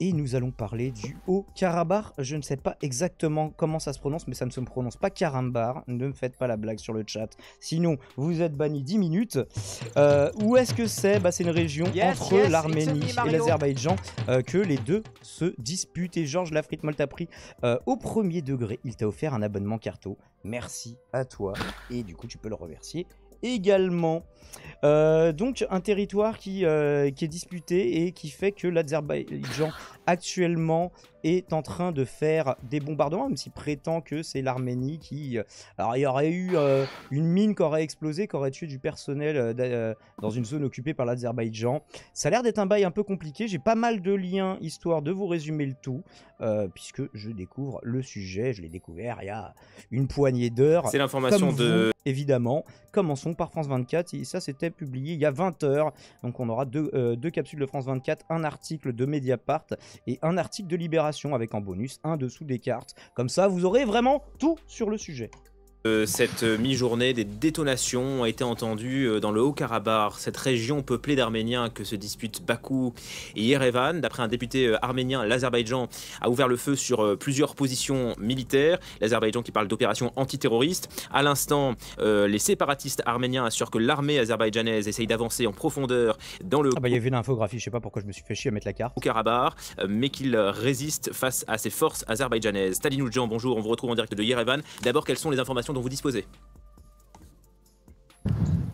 Et nous allons parler du Haut-Karabakh. Je ne sais pas exactement comment ça se prononce, mais ça ne se prononce pas Karambar. Ne me faites pas la blague sur le chat. Sinon, vous êtes banni 10 minutes. Où est-ce que c'est? C'est une région entre l'Arménie et l'Azerbaïdjan que les deux se disputent. Et Georges Lafrite t'a pris au premier degré. Il t'a offert un abonnement Carto. Merci à toi. Et du coup, tu peux le remercier également. Donc un territoire qui est disputé et qui fait que l'Azerbaïdjan actuellement est en train de faire des bombardements, même s'il prétend que c'est l'Arménie qui... alors il y aurait eu une mine qui aurait explosé, qui aurait tué du personnel dans une zone occupée par l'Azerbaïdjan. Ça a l'air d'être un bail un peu compliqué, j'ai pas mal de liens histoire de vous résumer le tout, puisque je découvre le sujet, je l'ai découvert il y a une poignée d'heures. C'est l'information de... Évidemment, commençons par France 24, et ça c'était publié il y a 20 heures, donc on aura deux capsules de France 24, un article de Mediapart et un article de Libération avec en bonus un dessous des cartes. Comme ça, vous aurez vraiment tout sur le sujet. Cette mi-journée, des détonations ont été entendues dans le Haut-Karabakh, cette région peuplée d'Arméniens que se disputent Bakou et Yerevan. D'après un député arménien, l'Azerbaïdjan a ouvert le feu sur plusieurs positions militaires. L'Azerbaïdjan qui parle d'opération antiterroriste. À l'instant, les séparatistes arméniens assurent que l'armée azerbaïdjanaise essaye d'avancer en profondeur dans le... il y avait une infographie, je sais pas pourquoi je me suis fait chier à mettre la carte. Haut-Karabakh, mais qu'il résiste face à ces forces azerbaïdjanaises. Talin Oudjan, bonjour, on vous retrouve en direct de Yerevan. D'abord, quelles sont les informations dont vous disposez?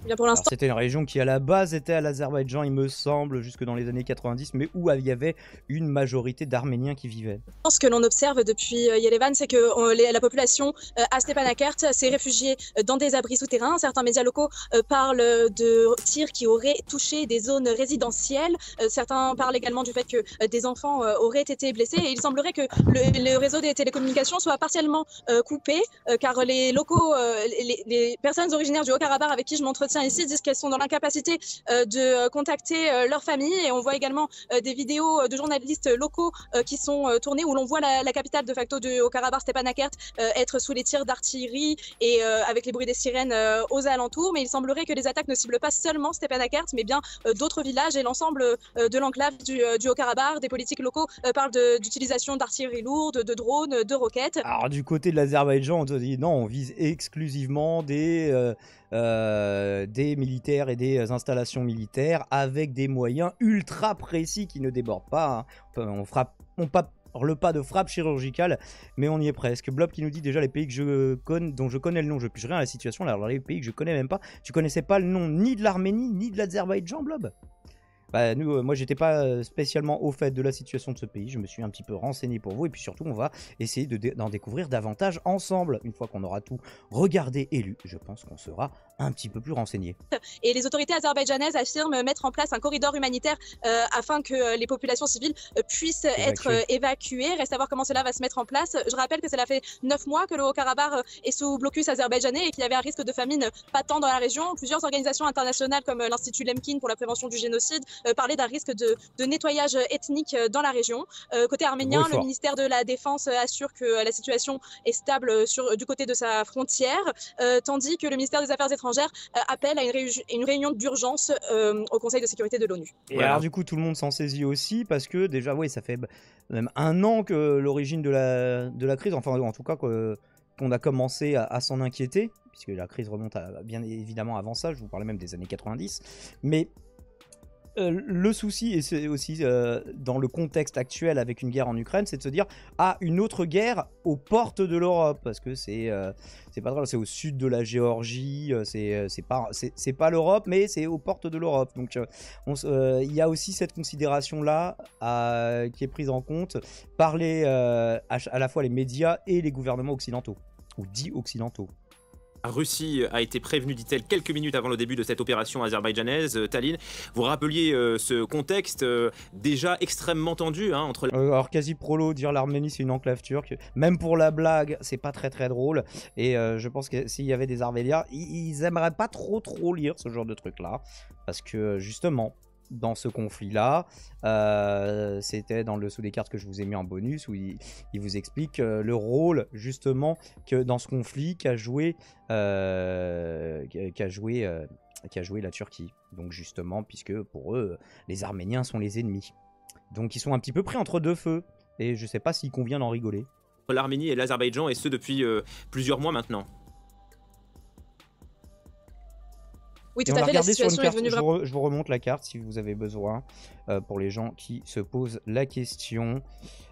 Bien pour l'instant. C'était une région qui à la base était à l'Azerbaïdjan, il me semble, jusque dans les années 90, mais où il y avait une majorité d'Arméniens qui vivaient. Ce que l'on observe depuis Yerevan, c'est que la population à Stepanakert s'est réfugiée dans des abris souterrains. Certains médias locaux parlent de tirs qui auraient touché des zones résidentielles. Certains parlent également du fait que des enfants auraient été blessés. Et il semblerait que le réseau des télécommunications soit partiellement coupé, car les locaux, les personnes originaires du Haut-Karabakh avec qui je m'entretiens ici disent qu'elles sont dans l'incapacité de contacter leur famille. Et on voit également des vidéos de journalistes locaux qui sont tournées où l'on voit la capitale de facto du Haut-Karabakh, Stepanakert, être sous les tirs d'artillerie et avec les bruits des sirènes aux alentours. Mais il semblerait que les attaques ne ciblent pas seulement Stepanakert, mais bien d'autres villages et l'ensemble de l'enclave du Haut-Karabakh. Des politiques locaux parlent d'utilisation d'artillerie lourde, de drones, de roquettes. Alors du côté de l'Azerbaïdjan, on te dit non, on vise exclusivement des militaires et des installations militaires avec des moyens ultra précis qui ne débordent pas. Hein. On parle pas de frappe chirurgicale, mais on y est presque. Blob qui nous dit déjà les pays que dont je connais le nom, je pige rien à la situation. Alors les pays que je connais même pas, tu connaissais pas le nom ni de l'Arménie ni de l'Azerbaïdjan, Blob? Moi j'étais pas spécialement au fait de la situation de ce pays, je me suis un petit peu renseigné pour vous et puis surtout on va essayer d'en découvrir davantage ensemble. Une fois qu'on aura tout regardé et lu, je pense qu'on sera un petit peu plus renseigné. Et les autorités azerbaïdjanaises affirment mettre en place un corridor humanitaire afin que les populations civiles puissent être évacuées. Reste à voir comment cela va se mettre en place. Je rappelle que cela fait 9 mois que le Haut-Karabakh est sous blocus azerbaïdjanais et qu'il y avait un risque de famine patent dans la région. Plusieurs organisations internationales comme l'Institut Lemkin pour la prévention du génocide parlaient d'un risque de nettoyage ethnique dans la région. Côté arménien, le ministère de la Défense assure que la situation est stable du côté de sa frontière, tandis que le ministère des Affaires étrangères appelle à une réunion d'urgence au Conseil de sécurité de l'ONU. Et alors du coup tout le monde s'en saisit aussi parce que déjà ça fait même un an que l'origine de la crise, enfin en tout cas qu'on a commencé à s'en inquiéter, puisque la crise remonte bien évidemment avant ça, je vous parlais même des années 90, mais le souci, et c'est aussi dans le contexte actuel avec une guerre en Ukraine, c'est de se dire une autre guerre aux portes de l'Europe, parce que c'est pas drôle, c'est au sud de la Géorgie, c'est pas l'Europe, mais c'est aux portes de l'Europe. Donc il y a aussi cette considération là qui est prise en compte par à la fois les médias et les gouvernements occidentaux, ou dits occidentaux. La Russie a été prévenue, dit-elle, quelques minutes avant le début de cette opération azerbaïdjanaise. Talin, vous rappeliez ce contexte déjà extrêmement tendu entre... alors quasi prolo, dire l'Arménie c'est une enclave turque, même pour la blague, c'est pas très très drôle. Et je pense que s'il y avait des Arméniens, ils aimeraient pas trop lire ce genre de truc là. Parce que justement, dans ce conflit-là, c'était dans le dessous des cartes que je vous ai mis en bonus, où il vous explique le rôle justement que dans ce conflit qu'a joué la Turquie. Donc justement, puisque pour eux, les Arméniens sont les ennemis. Donc ils sont un petit peu pris entre deux feux. Et je sais pas s'il convient d'en rigoler. L'Arménie et l'Azerbaïdjan, et ce depuis plusieurs mois maintenant. Oui, Et tout on à a fait, la regardé sur une situation est carte, devenue vraiment... je vous remonte la carte si vous avez besoin, pour les gens qui se posent la question.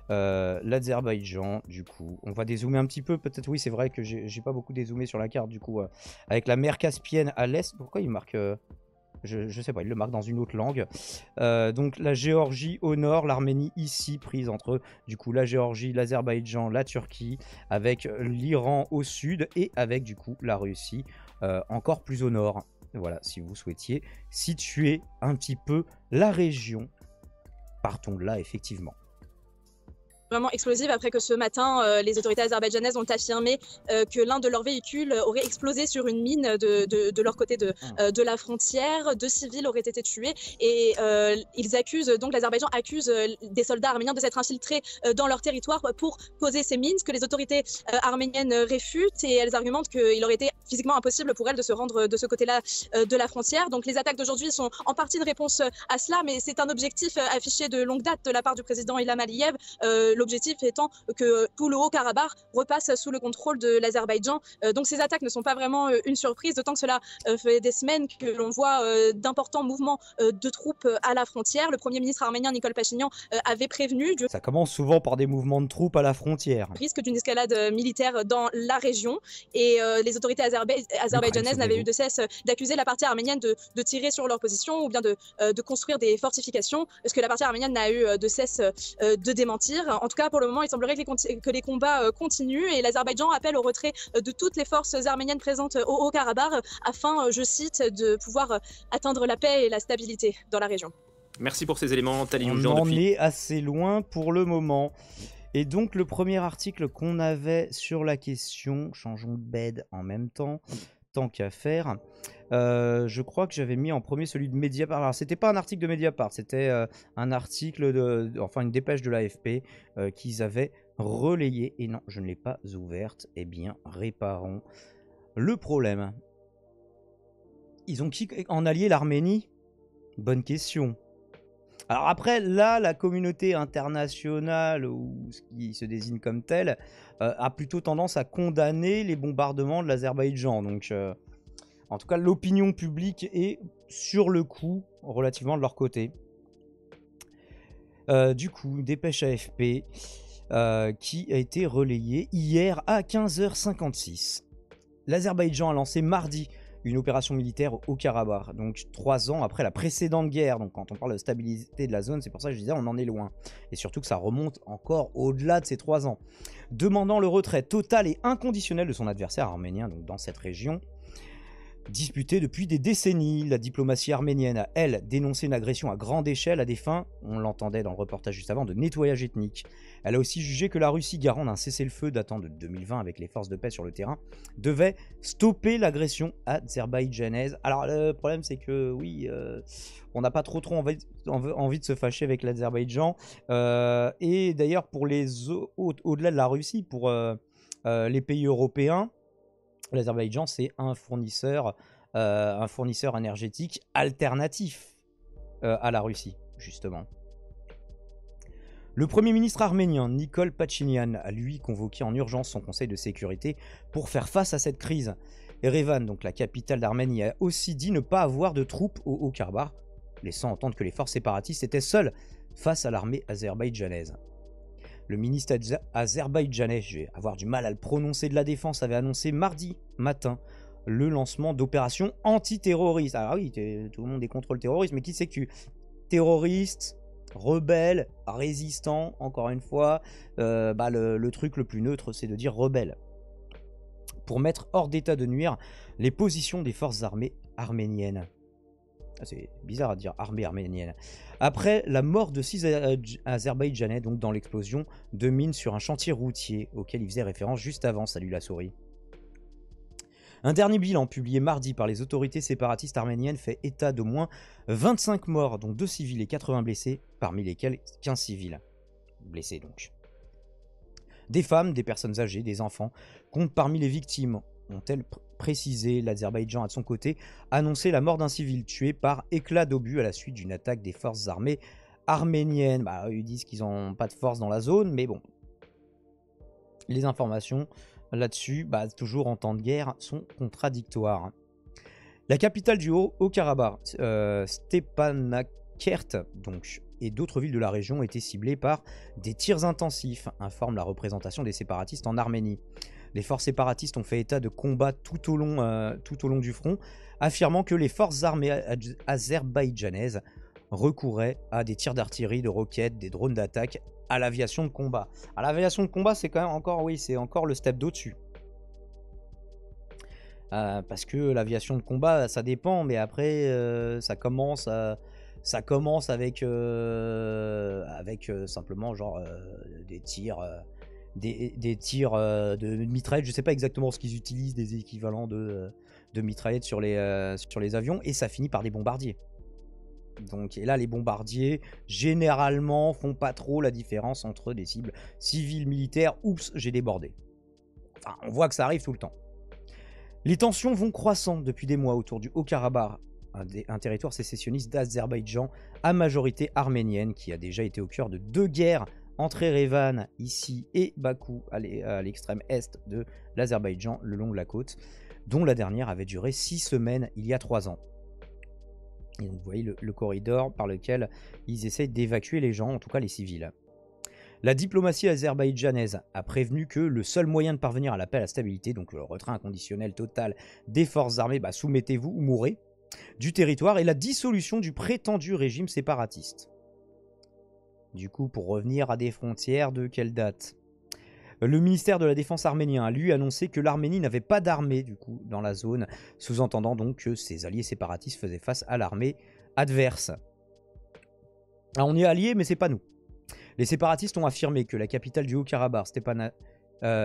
L'Azerbaïdjan, du coup, on va dézoomer un petit peu, peut-être, oui, c'est vrai que j'ai pas beaucoup dézoomé sur la carte, du coup, avec la mer Caspienne à l'est. Pourquoi il marque je sais pas, il le marque dans une autre langue. Donc la Géorgie au nord, l'Arménie ici prise entre du coup la Géorgie, l'Azerbaïdjan, la Turquie, avec l'Iran au sud et avec du coup la Russie encore plus au nord. Voilà, si vous souhaitiez situer un petit peu la région, partons de là effectivement. Vraiment explosive après que ce matin, les autorités azerbaïdjanaises ont affirmé que l'un de leurs véhicules aurait explosé sur une mine de leur côté de la frontière. 2 civils auraient été tués et ils accusent, donc l'Azerbaïdjan accuse des soldats arméniens de s'être infiltrés dans leur territoire pour poser ces mines, ce que les autorités arméniennes réfutent, et elles argumentent qu'il aurait été physiquement impossible pour elles de se rendre de ce côté-là de la frontière. Donc les attaques d'aujourd'hui sont en partie une réponse à cela, mais c'est un objectif affiché de longue date de la part du président Ilham Aliyev. L'objectif étant que tout le Haut-Karabakh repasse sous le contrôle de l'Azerbaïdjan. Donc ces attaques ne sont pas vraiment une surprise, d'autant que cela fait des semaines que l'on voit d'importants mouvements de troupes à la frontière. Le Premier ministre arménien Nikol Pachinian avait prévenu du Ça commence souvent par des mouvements de troupes à la frontière. risque d'une escalade militaire dans la région, et les autorités azerbaïdjanaises n'avaient eu de cesse d'accuser la partie arménienne de tirer sur leur position ou bien de construire des fortifications, ce que la partie arménienne n'a eu de cesse de démentir. En tout cas, pour le moment, il semblerait que les combats continuent, et l'Azerbaïdjan appelle au retrait de toutes les forces arméniennes présentes au Haut-Karabakh afin, je cite, de pouvoir atteindre la paix et la stabilité dans la région. Merci pour ces éléments, Tali On Noujian, en depuis... est assez loin pour le moment. Et donc le premier article qu'on avait sur la question, changeons de bed en même temps, tant qu'à faire. Je crois que j'avais mis en premier celui de Mediapart. Alors c'était pas un article de Mediapart, c'était un article enfin une dépêche de l'AFP qu'ils avaient relayé. Et non, je ne l'ai pas ouverte. Eh bien, réparons le problème. Ils ont qui en allié l'Arménie? Bonne question. Alors après, là, la communauté internationale, ou ce qui se désigne comme tel, a plutôt tendance à condamner les bombardements de l'Azerbaïdjan. Donc, en tout cas, l'opinion publique est, sur le coup, relativement de leur côté. Du coup, dépêche AFP qui a été relayée hier à 15h56. L'Azerbaïdjan a lancé mardi une opération militaire au Karabakh, donc 3 ans après la précédente guerre. Donc quand on parle de stabilité de la zone, c'est pour ça que je disais on en est loin. Et surtout que ça remonte encore au-delà de ces 3 ans. Demandant le retrait total et inconditionnel de son adversaire arménien, donc dans cette région, disputée depuis des décennies. La diplomatie arménienne a, elle, dénoncé une agression à grande échelle à des fins, on l'entendait dans le reportage juste avant, de nettoyage ethnique. Elle a aussi jugé que la Russie, garant d'un cessez-le-feu datant de 2020 avec les forces de paix sur le terrain, devait stopper l'agression azerbaïdjanaise. Alors le problème c'est que oui, on n'a pas trop envie de se fâcher avec l'Azerbaïdjan. Et d'ailleurs pour au-delà de la Russie, pour les pays européens, l'Azerbaïdjan, c'est un fournisseur énergétique alternatif à la Russie, justement. Le Premier ministre arménien, Nikol Pachinian, a lui convoqué en urgence son conseil de sécurité pour faire face à cette crise. Erevan, donc la capitale d'Arménie, a aussi dit ne pas avoir de troupes au Haut-Karabakh, laissant entendre que les forces séparatistes étaient seules face à l'armée azerbaïdjanaise. Le ministre azerbaïdjanais, je vais avoir du mal à le prononcer, de la Défense avait annoncé mardi matin le lancement d'opérations antiterroristes. Ah oui, tout le monde est contre le terrorisme, mais qui c'est que tu... Terroristes, rebelles, résistants, encore une fois, le truc le plus neutre, c'est de dire rebelle. Pour mettre hors d'état de nuire les positions des forces armées arméniennes. C'est bizarre à dire, armée arménienne. Après la mort de 6 Azerbaïdjanais, donc dans l'explosion de mines sur un chantier routier auquel il faisait référence juste avant. Salut la souris. Un dernier bilan publié mardi par les autorités séparatistes arméniennes fait état d'au moins 25 morts, dont 2 civils et 80 blessés, parmi lesquels 15 civils. Blessés donc. Des femmes, des personnes âgées, des enfants comptent parmi les victimes, ont-elles précisé. L'Azerbaïdjan a de son côté annoncé la mort d'un civil tué par éclat d'obus à la suite d'une attaque des forces armées arménienne, bah, ils disent qu'ils n'ont pas de force dans la zone, mais bon. Les informations là-dessus, bah, toujours en temps de guerre, sont contradictoires. La capitale du Haut-Karabakh, Stepanakert, donc, et d'autres villes de la région ont été ciblées par des tirs intensifs, informe la représentation des séparatistes en Arménie. Les forces séparatistes ont fait état de combats tout au long du front, affirmant que les forces armées azerbaïdjanaises recouraient à des tirs d'artillerie, de roquettes, des drones d'attaque, à l'aviation de combat. À l'aviation de combat, c'est quand même encore, oui, c'est encore le step d'au-dessus. Parce que l'aviation de combat, ça dépend, mais après, ça commence avec simplement genre des tirs, des tirs de mitraillettes. Je sais pas exactement ce qu'ils utilisent, des équivalents de mitraillettes sur les avions, et ça finit par des bombardiers. Donc, et là, les bombardiers, généralement, font pas trop la différence entre des cibles civiles, militaires. Oups, j'ai débordé. Enfin, on voit que ça arrive tout le temps. Les tensions vont croissant depuis des mois autour du Haut-Karabakh, un territoire sécessionniste d'Azerbaïdjan à majorité arménienne, qui a déjà été au cœur de 2 guerres entre Erevan, ici, et Bakou, à l'extrême est de l'Azerbaïdjan, le long de la côte, dont la dernière avait duré 6 semaines il y a 3 ans. Et donc vous voyez le corridor par lequel ils essayent d'évacuer les gens, en tout cas les civils. La diplomatie azerbaïdjanaise a prévenu que le seul moyen de parvenir à la paix et à la stabilité, donc le retrait inconditionnel total des forces armées, bah soumettez-vous ou mourrez, du territoire, et la dissolution du prétendu régime séparatiste. Du coup, pour revenir à des frontières de quelle date ? Le ministère de la Défense arménien a lui annoncé que l'Arménie n'avait pas d'armée du coup dans la zone, sous-entendant donc que ses alliés séparatistes faisaient face à l'armée adverse. Alors on est alliés, mais c'est pas nous. Les séparatistes ont affirmé que la capitale du Haut-Karabakh,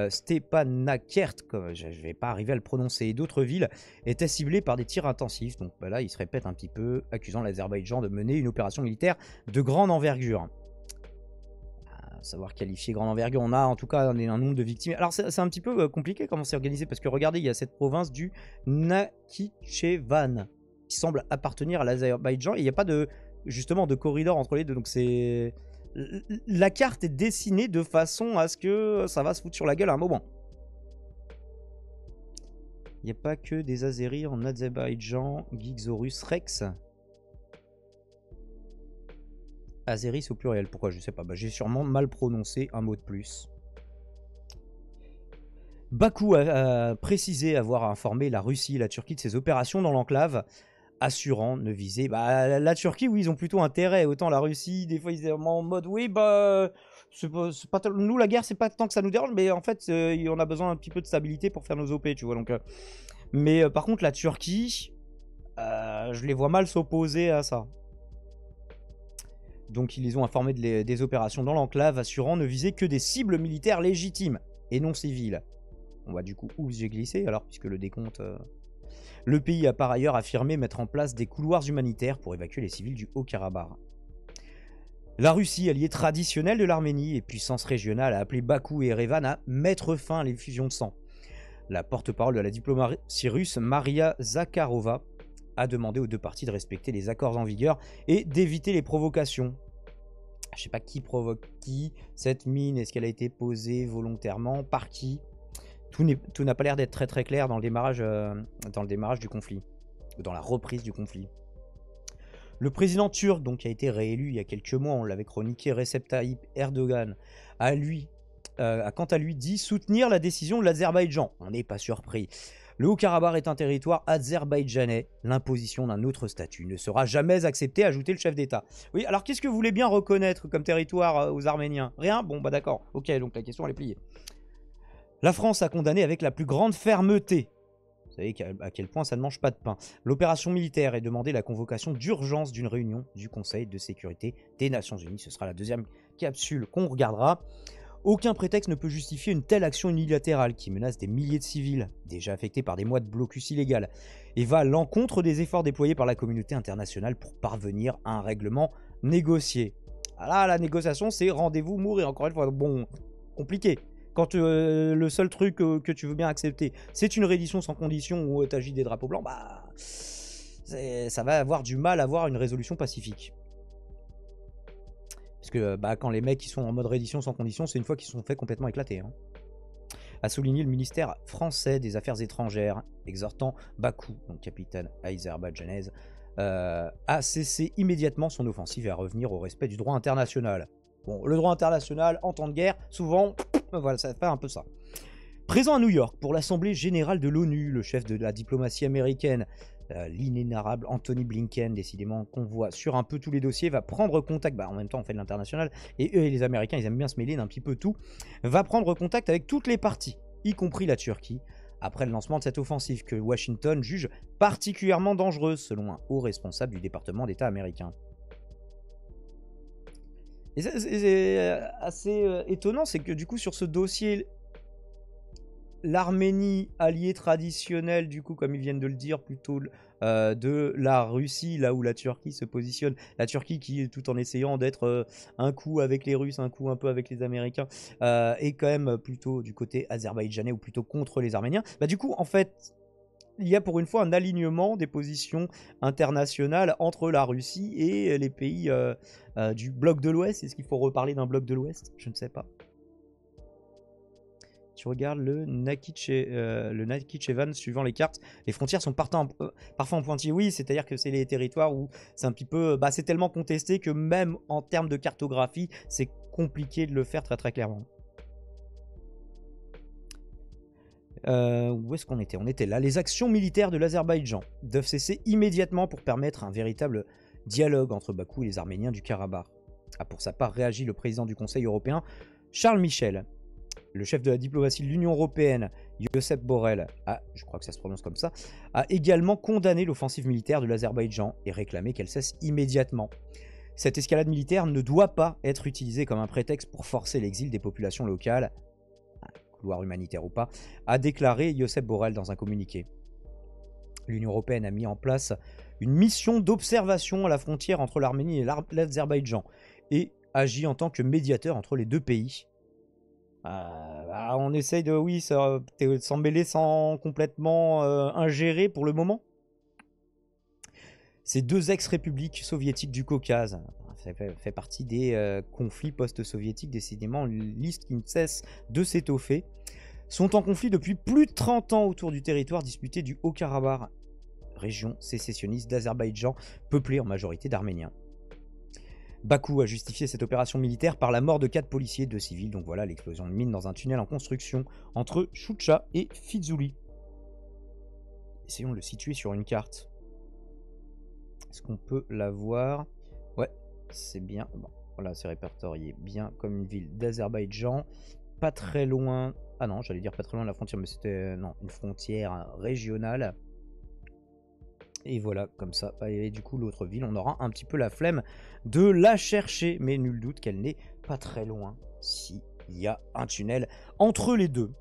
Stepanakert, je vais pas arriver à le prononcer, et d'autres villes étaient ciblées par des tirs intensifs. Donc bah là, ils se répètent un petit peu, accusant l'Azerbaïdjan de mener une opération militaire de grande envergure. Savoir qualifier grande envergure, on a en tout cas un nombre de victimes. Alors c'est un petit peu compliqué comment c'est organisé, parce que regardez, il y a cette province du Nakhitchevan qui semble appartenir à l'Azerbaïdjan, et il n'y a pas justement de corridor entre les deux, donc c'est... La carte est dessinée de façon à ce que ça va se foutre sur la gueule à un moment. Il n'y a pas que des Azéris en Azerbaïdjan, Gigzorus Rex. Azeris au pluriel, pourquoi je sais pas, bah, j'ai sûrement mal prononcé un mot de plus. Bakou a précisé avoir informé la Russie et la Turquie de ses opérations dans l'enclave, assurant ne viser... Bah, la Turquie, oui, ils ont plutôt intérêt, autant la Russie, des fois ils étaient en mode, oui, bah, nous la guerre, c'est pas tant que ça nous dérange, mais en fait, on a besoin un petit peu de stabilité pour faire nos OP, tu vois, donc... Mais par contre, la Turquie, je les vois mal s'opposer à ça. Donc ils les ont informés des opérations dans l'enclave, assurant ne viser que des cibles militaires légitimes et non civiles. On va du coup, où j'ai glissé alors, puisque le décompte... Le pays a par ailleurs affirmé mettre en place des couloirs humanitaires pour évacuer les civils du Haut-Karabakh. La Russie, alliée traditionnelle de l'Arménie et puissance régionale, a appelé Bakou et Erevan à mettre fin à l'effusion de sang. La porte-parole de la diplomatie russe, Maria Zakharova, a demandé aux 2 parties de respecter les accords en vigueur et d'éviter les provocations. Je sais pas qui provoque qui, cette mine, est-ce qu'elle a été posée volontairement, par qui? Tout n'a pas l'air d'être très très clair dans le démarrage du conflit, ou dans la reprise du conflit. Le président turc, donc, qui a été réélu il y a quelques mois, on l'avait chroniqué, Recep Tayyip Erdogan, a quant à lui dit soutenir la décision de l'Azerbaïdjan. On n'est pas surpris. Le Haut-Karabakh est un territoire azerbaïdjanais. L'imposition d'un autre statut ne sera jamais acceptée, a ajouté le chef d'État. Oui, alors qu'est-ce que vous voulez bien reconnaître comme territoire aux Arméniens? Rien? Bon, bah d'accord. Ok, donc la question elle est pliée. La France a condamné avec la plus grande fermeté. Vous savez à quel point ça ne mange pas de pain. L'opération militaire et demandé la convocation d'urgence d'une réunion du Conseil de sécurité des Nations Unies. Ce sera la 2e capsule qu'on regardera. Aucun prétexte ne peut justifier une telle action unilatérale qui menace des milliers de civils, déjà affectés par des mois de blocus illégal, et va à l'encontre des efforts déployés par la communauté internationale pour parvenir à un règlement négocié. Ah là, la négociation, c'est rendez-vous mourir. Encore une fois, bon, compliqué. Quand le seul truc que tu veux bien accepter, c'est une reddition sans condition où tu agis des drapeaux blancs, bah, ça va avoir du mal à avoir une résolution pacifique. Parce que quand les mecs qui sont en mode reddition sans condition, c'est une fois qu'ils se sont fait complètement éclater. Hein. A souligné le ministère français des Affaires étrangères, exhortant Bakou, donc capitaine azerbaïdjanaise, à cesser immédiatement son offensive et à revenir au respect du droit international. Bon, le droit international, en temps de guerre, souvent, voilà, ça fait un peu ça. Présent à New York pour l'Assemblée générale de l'ONU, le chef de la diplomatie américaine, l'inénarrable Anthony Blinken, décidément qu'on voit sur un peu tous les dossiers, va prendre contact, en même temps on fait de l'international, et eux et les Américains, ils aiment bien se mêler d'un petit peu tout, va prendre contact avec toutes les parties, y compris la Turquie, après le lancement de cette offensive que Washington juge particulièrement dangereuse, selon un haut responsable du département d'État américain. Et c'est assez étonnant, c'est que du coup sur ce dossier, l'Arménie, alliée traditionnelle, du coup, comme ils viennent de le dire, plutôt de la Russie, là où la Turquie se positionne. La Turquie qui, tout en essayant d'être un coup avec les Russes, un coup un peu avec les Américains, est quand même plutôt du côté azerbaïdjanais ou plutôt contre les Arméniens. Du coup, en fait, il y a pour une fois un alignement des positions internationales entre la Russie et les pays du bloc de l'Ouest. Est-ce qu'il faut reparler d'un bloc de l'Ouest? Je ne sais pas. Tu regardes le Nakhichevan suivant les cartes, les frontières sont parfois en pointillé. Oui, c'est-à-dire que c'est les territoires où c'est un petit peu, c'est tellement contesté que même en termes de cartographie, c'est compliqué de le faire très très clairement. Où est-ce qu'on était? On était là. Les actions militaires de l'Azerbaïdjan doivent cesser immédiatement pour permettre un véritable dialogue entre Bakou et les Arméniens du Karabakh. A pour sa part réagi le président du Conseil européen, Charles Michel. Le chef de la diplomatie de l'Union européenne, Josep Borrell, je crois que ça se prononce comme ça, a également condamné l'offensive militaire de l'Azerbaïdjan et réclamé qu'elle cesse immédiatement. Cette escalade militaire ne doit pas être utilisée comme un prétexte pour forcer l'exil des populations locales, couloir humanitaire ou pas, a déclaré Josep Borrell dans un communiqué. L'Union européenne a mis en place une mission d'observation à la frontière entre l'Arménie et l'Azerbaïdjan et agit en tant que médiateur entre les deux pays. On essaye de, s'en mêler sans complètement ingérer pour le moment. Ces deux ex-républiques soviétiques du Caucase, ça fait partie des conflits post-soviétiques, décidément une liste qui ne cesse de s'étoffer, sont en conflit depuis plus de 30 ans autour du territoire disputé du Haut-Karabakh, région sécessionniste d'Azerbaïdjan, peuplée en majorité d'Arméniens. Bakou a justifié cette opération militaire par la mort de 4 policiers et 2 civils, donc voilà l'explosion de mine dans un tunnel en construction entre Choucha et Fizuli. Essayons de le situer sur une carte. Est-ce qu'on peut la voir? Ouais, c'est bien. Bon, voilà, c'est répertorié bien comme une ville d'Azerbaïdjan. Pas très loin. Ah non, j'allais dire pas très loin de la frontière, mais c'était non, une frontière régionale. Et voilà, comme ça. Et du coup, l'autre ville, on aura un petit peu la flemme de la chercher. Mais nul doute qu'elle n'est pas très loin s'il y a un tunnel entre les deux.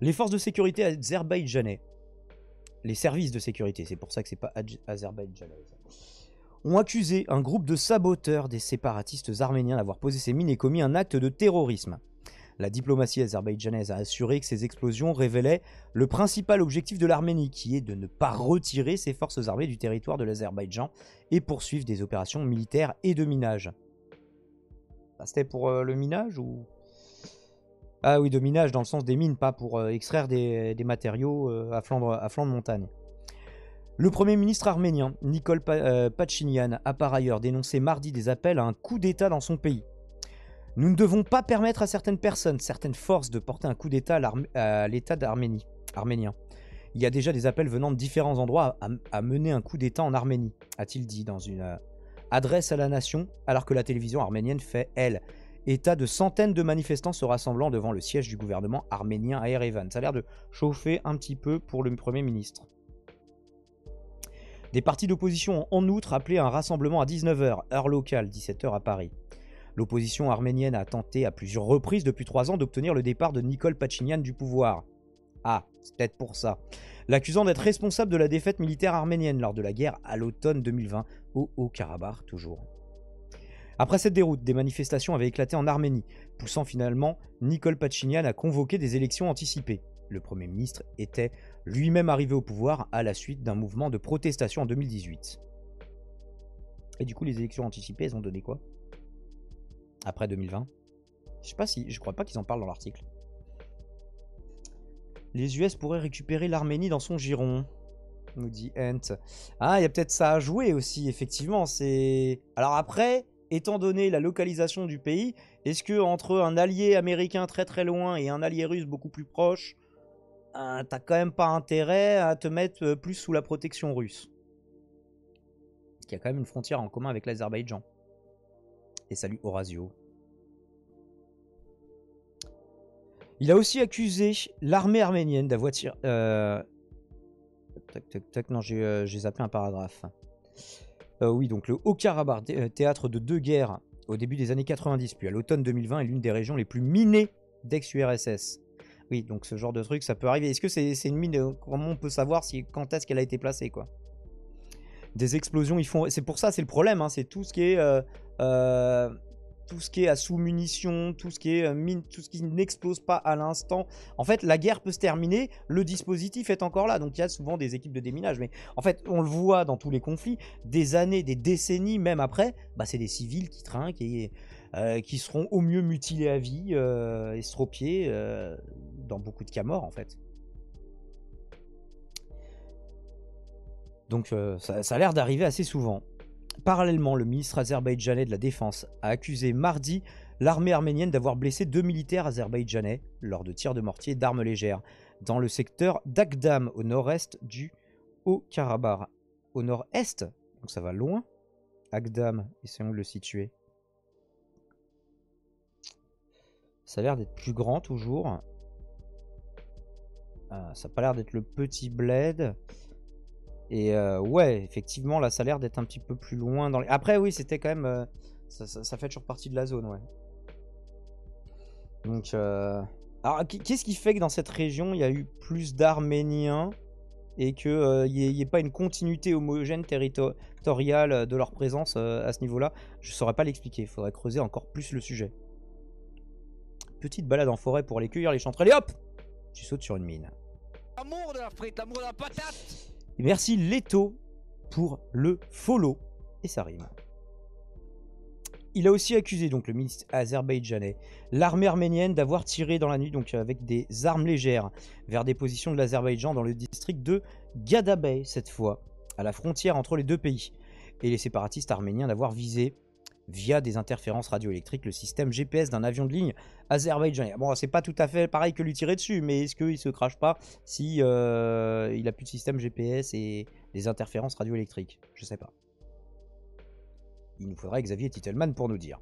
Les forces de sécurité azerbaïdjanais, les services de sécurité, c'est pour ça que c'est pas azerbaïdjanais, ont accusé un groupe de saboteurs des séparatistes arméniens d'avoir posé ces mines et commis un acte de terrorisme. La diplomatie azerbaïdjanaise a assuré que ces explosions révélaient le principal objectif de l'Arménie, qui est de ne pas retirer ses forces armées du territoire de l'Azerbaïdjan et poursuivre des opérations militaires et de minage. C'était pour le minage ou... Ah oui, de minage dans le sens des mines, pas pour extraire des matériaux à flanc de montagne. Le Premier ministre arménien, Nikol Pachinian, a par ailleurs dénoncé mardi des appels à un coup d'État dans son pays. Nous ne devons pas permettre à certaines personnes, certaines forces de porter un coup d'État à l'État arménien. Il y a déjà des appels venant de différents endroits à mener un coup d'État en Arménie, a-t-il dit dans une adresse à la nation, alors que la télévision arménienne fait, elle, état de centaines de manifestants se rassemblant devant le siège du gouvernement arménien à Erevan. Ça a l'air de chauffer un petit peu pour le Premier ministre. Des partis d'opposition ont en outre appelé à un rassemblement à 19h, heure locale, 17h à Paris. L'opposition arménienne a tenté à plusieurs reprises depuis 3 ans d'obtenir le départ de Nikol Pachinian du pouvoir. Ah, c'est peut-être pour ça. L'accusant d'être responsable de la défaite militaire arménienne lors de la guerre à l'automne 2020, au Haut-Karabakh toujours. Après cette déroute, des manifestations avaient éclaté en Arménie, poussant finalement Nikol Pachinian à convoquer des élections anticipées. Le Premier ministre était lui-même arrivé au pouvoir à la suite d'un mouvement de protestation en 2018. Et du coup, les élections anticipées, elles ont donné quoi ? après 2020. Je sais pas si, je crois pas qu'ils en parlent dans l'article. Les US pourraient récupérer l'Arménie dans son giron, nous dit Ent. Ah, il y a peut-être ça à jouer aussi, effectivement. C'est. Alors après, étant donné la localisation du pays, est-ce que entre un allié américain très très loin et un allié russe beaucoup plus proche, t'as quand même pas intérêt à te mettre plus sous la protection russe? Parce qu'il y a quand même une frontière en commun avec l'Azerbaïdjan. Et salut Horatio. Il a aussi accusé l'armée arménienne d'avoir tiré... Tac, tac, tac, non, j'ai zappé un paragraphe. Oui, donc le Haut-Karabakh, théâtre de 2 guerres au début des années 90, puis à l'automne 2020, est l'une des régions les plus minées d'ex-URSS. Oui, donc ce genre de truc, ça peut arriver. Est-ce que c'est une mine? Comment on peut savoir quand est-ce qu'elle a été placée, quoi? Des explosions, ils font... C'est pour ça, c'est le problème, hein, c'est tout ce qui est... tout ce qui est à sous-munitions, tout ce qui est mine, tout ce qui n'explose pas à l'instant. En fait, la guerre peut se terminer, le dispositif est encore là. Donc il y a souvent des équipes de déminage. Mais en fait, on le voit dans tous les conflits, des années, des décennies, même après, bah, c'est des civils qui trinquent et qui seront au mieux mutilés à vie, estropiés, dans beaucoup de cas morts en fait. Donc ça a l'air d'arriver assez souvent. Parallèlement, le ministre azerbaïdjanais de la Défense a accusé mardi l'armée arménienne d'avoir blessé 2 militaires azerbaïdjanais lors de tirs de mortier d'armes légères dans le secteur d'Agdam, au nord-est du Haut-Karabakh. Au nord-est, donc ça va loin. Agdam, essayons de le situer. Ça a l'air d'être plus grand toujours. Ça n'a pas l'air d'être le petit bled. Et ouais, effectivement, là, ça a l'air d'être un petit peu plus loin. Dans les... Après, oui, c'était quand même... ça fait toujours partie de la zone, ouais. Donc, alors, qu'est-ce qui fait que dans cette région, il y a eu plus d'Arméniens et qu'il n'y ait pas une continuité homogène territoriale de leur présence à ce niveau-là? Je ne saurais pas l'expliquer. Il faudrait creuser encore plus le sujet. Petite balade en forêt pour aller cueillir les chanterelles. Et hop, tu sautes sur une mine. L'amour de la frite, l'amour de la patate. Et merci Leto pour le follow. Et ça rime. Il a aussi accusé donc le ministre azerbaïdjanais l'armée arménienne d'avoir tiré dans la nuit donc avec des armes légères vers des positions de l'Azerbaïdjan dans le district de Gadabay cette fois, à la frontière entre les deux pays. Et les séparatistes arméniens d'avoir visé via des interférences radioélectriques le système GPS d'un avion de ligne azerbaïdjanais. Bon, c'est pas tout à fait pareil que lui tirer dessus, mais est-ce qu'il se crache pas si il a plus de système GPS et des interférences radioélectriques? Je sais pas. Il nous faudrait Xavier Titelman pour nous dire.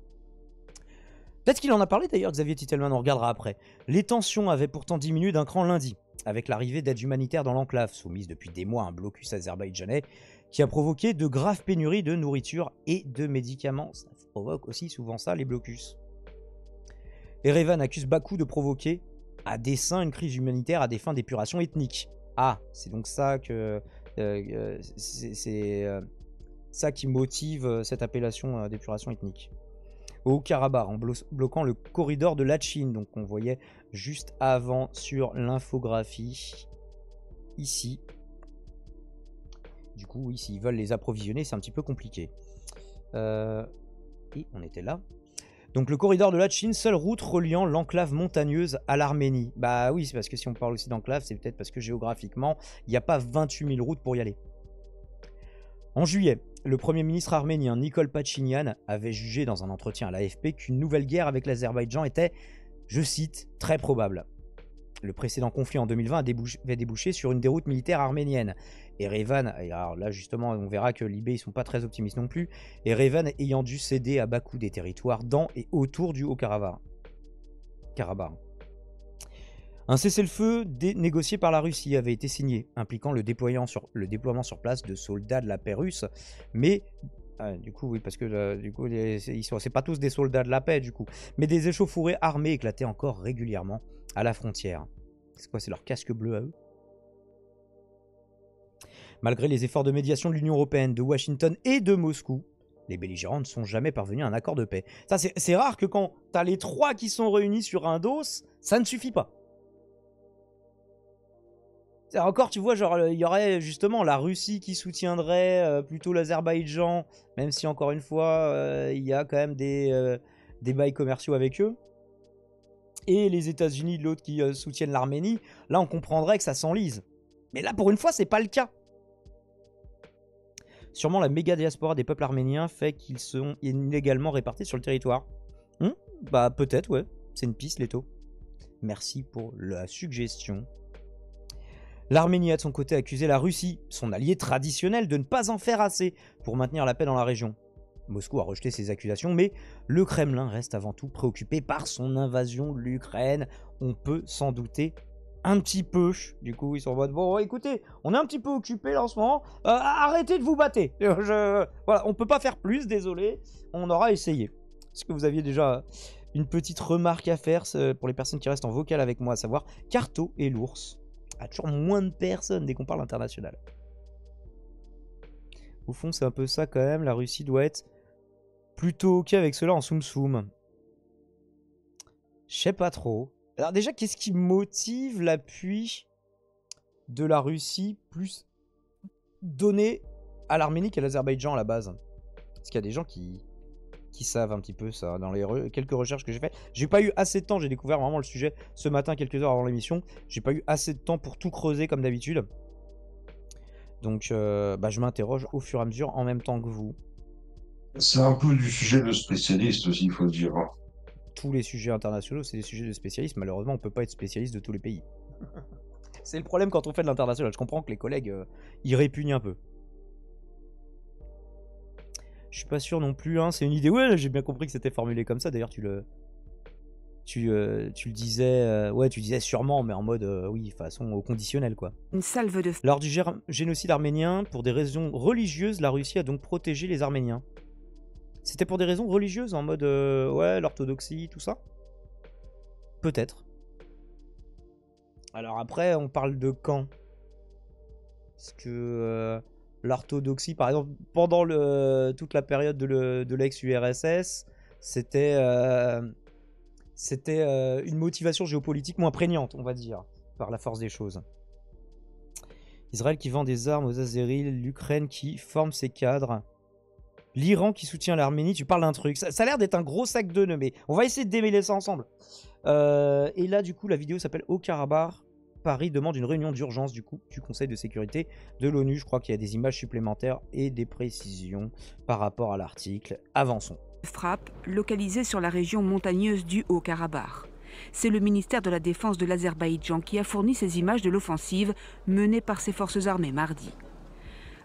Peut-être qu'il en a parlé d'ailleurs, Xavier Titelman, on regardera après. Les tensions avaient pourtant diminué d'un cran lundi, avec l'arrivée d'aide humanitaire dans l'enclave, soumise depuis des mois à un blocus azerbaïdjanais, qui a provoqué de graves pénuries de nourriture et de médicaments. Ça provoque aussi souvent ça, les blocus. Erevan accuse Bakou de provoquer à dessein une crise humanitaire à des fins d'épuration ethnique. Ah, c'est donc ça que... c'est ça qui motive cette appellation d'épuration ethnique. Au Haut-Karabakh, en bloquant le corridor de Lachin, donc on voyait juste avant sur l'infographie, ici. Du coup, oui, s'ils veulent les approvisionner, c'est un petit peu compliqué. Et on était là. Donc le corridor de Lachin, seule route reliant l'enclave montagneuse à l'Arménie. Bah oui, c'est parce que si on parle aussi d'enclave, c'est peut-être parce que géographiquement, il n'y a pas 28 000 routes pour y aller. En juillet, le Premier ministre arménien Nikol Pachinian avait jugé dans un entretien à l'AFP qu'une nouvelle guerre avec l'Azerbaïdjan était, je cite, très probable. Le précédent conflit en 2020 avait débouché sur une déroute militaire arménienne. Erevan, alors là justement on verra que l'IB ils sont pas très optimistes non plus, Erevan ayant dû céder à Bakou des territoires dans et autour du Haut-Karabakh. Un cessez-le-feu négocié par la Russie avait été signé, impliquant le déploiement sur place de soldats de la paix russe, mais du coup oui parce que du coup c'est pas tous des soldats de la paix du coup, mais des échauffourées armées éclataient encore régulièrement à la frontière. C'est quoi, c'est leur casque bleu à eux? Malgré les efforts de médiation de l'Union européenne, de Washington et de Moscou, les belligérants ne sont jamais parvenus à un accord de paix. Ça, c'est rare que quand t'as les trois qui sont réunis sur un dos, ça ne suffit pas. Encore, tu vois, genre, il y aurait justement la Russie qui soutiendrait plutôt l'Azerbaïdjan, même si, encore une fois, il y a quand même des des bails commerciaux avec eux, et les États-Unis de l'autre qui soutiennent l'Arménie, là on comprendrait que ça s'enlise. Mais là pour une fois c'est pas le cas. Sûrement la méga diaspora des peuples arméniens fait qu'ils sont inégalement répartis sur le territoire. Bah peut-être ouais, c'est une piste Leto. Merci pour la suggestion. L'Arménie a de son côté accusé la Russie, son allié traditionnel, de ne pas en faire assez pour maintenir la paix dans la région. Moscou a rejeté ces accusations, mais le Kremlin reste avant tout préoccupé par son invasion de l'Ukraine. On peut s'en douter un petit peu. Du coup, ils sont en mode, bon, écoutez, on est un petit peu occupé là en ce moment. Arrêtez de vous battre. Voilà, on peut pas faire plus, désolé. On aura essayé. Est-ce que vous aviez déjà une petite remarque à faire pour les personnes qui restent en vocal avec moi, à savoir Carto et l'ours. Ah, toujours moins de personnes dès qu'on parle international. Au fond, c'est un peu ça quand même. La Russie doit être plutôt ok avec cela en soum-soum. Je sais pas trop. Alors déjà, qu'est-ce qui motive l'appui de la Russie plus donné à l'Arménie qu'à l'Azerbaïdjan à la base? Parce qu'il y a des gens qui savent un petit peu ça dans les quelques recherches que j'ai fait. J'ai pas eu assez de temps, j'ai découvert vraiment le sujet ce matin quelques heures avant l'émission. J'ai pas eu assez de temps pour tout creuser comme d'habitude. Donc je m'interroge au fur et à mesure en même temps que vous. C'est un peu du sujet de spécialiste aussi, il faut le dire. Tous les sujets internationaux, c'est des sujets de spécialistes. Malheureusement, on peut pas être spécialiste de tous les pays. C'est le problème quand on fait de l'international. Je comprends que les collègues, ils répugnent un peu. Je suis pas sûr non plus, hein. C'est une idée. Ouais, j'ai bien compris que c'était formulé comme ça. D'ailleurs, tu le disais. Ouais, tu disais sûrement, mais en mode, oui, façon au conditionnel, quoi. Une salve de... Lors du génocide arménien, pour des raisons religieuses, la Russie a donc protégé les Arméniens. C'était pour des raisons religieuses, en mode, ouais, l'orthodoxie, tout ça? Peut-être. Alors après, on parle de quand? Parce que l'orthodoxie, par exemple, pendant toute la période de l'ex-URSS, c'était une motivation géopolitique moins prégnante, on va dire, par la force des choses. Israël qui vend des armes aux Azéris, l'Ukraine qui forme ses cadres, l'Iran qui soutient l'Arménie. Tu parles d'un truc, ça a l'air d'être un gros sac de nœuds, mais on va essayer de démêler ça ensemble. Et là, du coup, la vidéo s'appelle Haut-Karabakh. Paris demande une réunion d'urgence du Conseil de sécurité de l'ONU. Je crois qu'il y a des images supplémentaires et des précisions par rapport à l'article. Avançons. Frappe localisée sur la région montagneuse du Haut-Karabakh. C'est le ministère de la Défense de l'Azerbaïdjan qui a fourni ces images de l'offensive menée par ses forces armées mardi.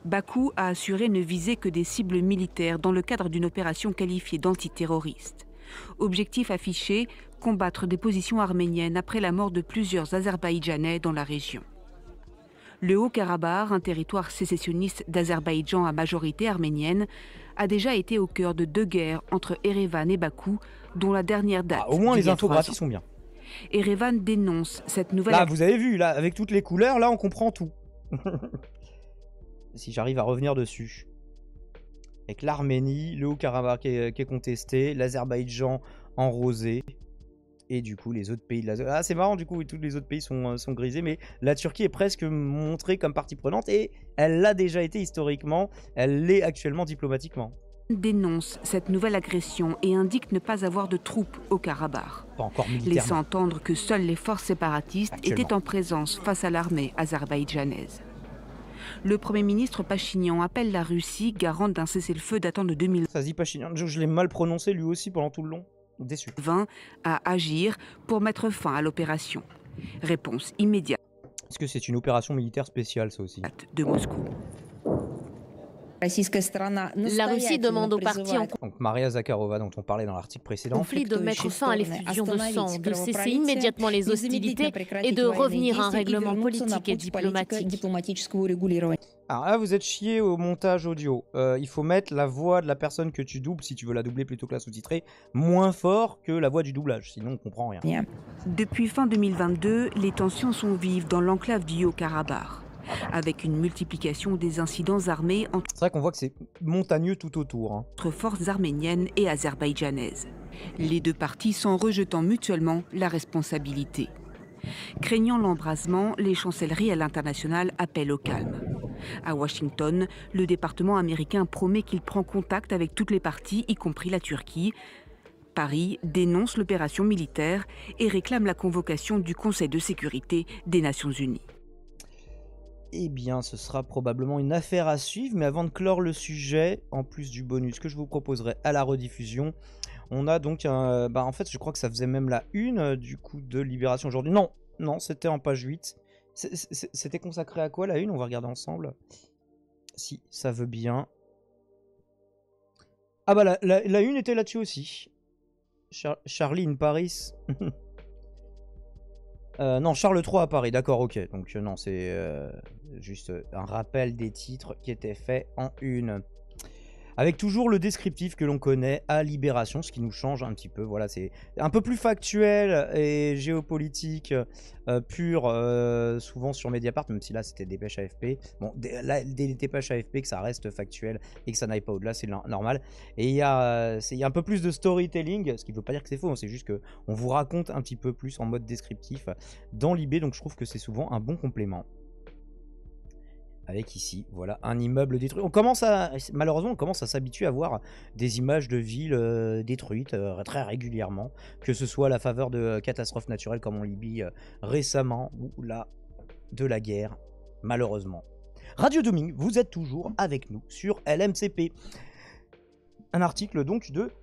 Bakou a assuré ne viser que des cibles militaires dans le cadre d'une opération qualifiée d'antiterroriste. Objectif affiché, combattre des positions arméniennes après la mort de plusieurs Azerbaïdjanais dans la région. Le Haut-Karabakh, un territoire sécessionniste d'Azerbaïdjan à majorité arménienne, a déjà été au cœur de 2 guerres entre Erevan et Bakou, dont la dernière date. Au moins les infographies sont bien. Erevan dénonce cette nouvelle... Là, vous avez vu, là, avec toutes les couleurs, là, on comprend tout. Si j'arrive à revenir dessus. Avec l'Arménie, le Haut-Karabakh qui est contesté, l'Azerbaïdjan en rosé, et du coup les autres pays de la... Ah, c'est marrant, du coup, tous les autres pays sont grisés, mais la Turquie est presque montrée comme partie prenante, et elle l'a déjà été historiquement, elle l'est actuellement diplomatiquement. Dénonce cette nouvelle agression et indique ne pas avoir de troupes au Karabakh, pas encore militairement, laissant entendre que seules les forces séparatistes étaient en présence face à l'armée azerbaïdjanaise. Le Premier ministre Pachinian appelle la Russie, garante d'un cessez-le-feu datant de 2020, ça se dit Pachinian, je l'ai mal prononcé lui aussi pendant tout le long. Déçu. À agir pour mettre fin à l'opération. Réponse immédiate. Est-ce que c'est une opération militaire spéciale, ça aussi? De Moscou. La Russie demande aux partis en Donc Maria Zakharova, dont on parlait dans l'article précédent, conflit de mettre fin à l'effusion de sang, de cesser immédiatement les hostilités et de revenir à un règlement politique et diplomatique. Alors là, vous êtes chié au montage audio. Il faut mettre la voix de la personne que tu doubles, si tu veux la doubler plutôt que la sous-titrer, moins fort que la voix du doublage, sinon on comprend rien. Depuis fin 2022, les tensions sont vives dans l'enclave du Haut-Karabakh, avec une multiplication des incidents armés C'est vrai qu'on voit que c'est montagneux tout autour. Entre forces arméniennes et azerbaïdjanaises. Les 2 parties s'en rejetant mutuellement la responsabilité. Craignant l'embrasement, les chancelleries à l'international appellent au calme. À Washington, le département américain promet qu'il prend contact avec toutes les parties, y compris la Turquie, Paris dénonce l'opération militaire et réclame la convocation du Conseil de sécurité des Nations Unies. Eh bien, ce sera probablement une affaire à suivre, mais avant de clore le sujet, en plus du bonus que je vous proposerai à la rediffusion, on a donc un... en fait, je crois que ça faisait même la une du coup de Libération aujourd'hui. Non, c'était en page 8. C'était consacré à quoi la une? On va regarder ensemble. Si ça veut bien. Ah bah la une était là-dessus aussi. Charlie in Paris. Non, Charles III à Paris, d'accord, ok. Donc non, c'est juste un rappel des titres qui étaient faits en une. Avec toujours le descriptif que l'on connaît à Libération, ce qui nous change un petit peu. Voilà, c'est un peu plus factuel et géopolitique pur, souvent sur Mediapart, même si là c'était Dépêche AFP. Bon, des Dépêches AFP, que ça reste factuel et que ça n'aille pas au-delà, c'est normal. Et il y a un peu plus de storytelling, ce qui ne veut pas dire que c'est faux, hein, c'est juste qu'on vous raconte un petit peu plus en mode descriptif dans Libé, donc je trouve que c'est souvent un bon complément. Avec ici, voilà, un immeuble détruit. Malheureusement, on commence à s'habituer à voir des images de villes détruites très régulièrement, que ce soit à la faveur de catastrophes naturelles comme en Libye récemment, ou là, de la guerre, malheureusement. Radio Dooming, vous êtes toujours avec nous sur LMCP. Un article donc de...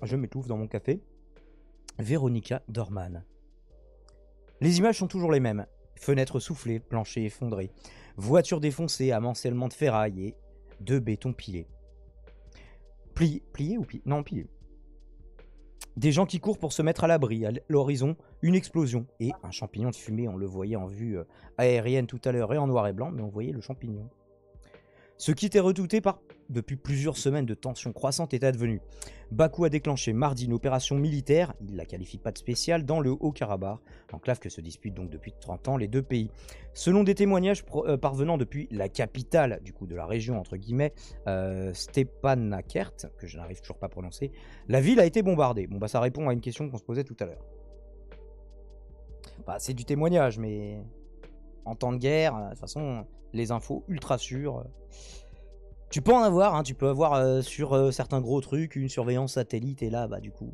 Je m'étouffe dans mon café. Véronica Dorman. Les images sont toujours les mêmes. Fenêtres soufflées, planchers effondrés, voitures défoncées, amoncellement de ferraille et de béton pilé. Plié ou plié? Non, pilé. Des gens qui courent pour se mettre à l'abri. À l'horizon, une explosion et un champignon de fumée. On le voyait en vue aérienne tout à l'heure et en noir et blanc, mais on voyait le champignon. Ce qui était redouté depuis plusieurs semaines de tensions croissantes est advenu. Bakou a déclenché mardi une opération militaire, il la qualifie pas de spéciale, dans le Haut-Karabakh, enclave que se disputent donc depuis 30 ans les deux pays. Selon des témoignages parvenant depuis la capitale du coup de la région, entre guillemets, Stepanakert, que je n'arrive toujours pas à prononcer, la ville a été bombardée. Bon bah ça répond à une question qu'on se posait tout à l'heure. Bah c'est du témoignage, mais en temps de guerre, de toute façon, les infos ultra sûres... Tu peux en avoir, hein, tu peux avoir sur certains gros trucs une surveillance satellite et là, bah du coup,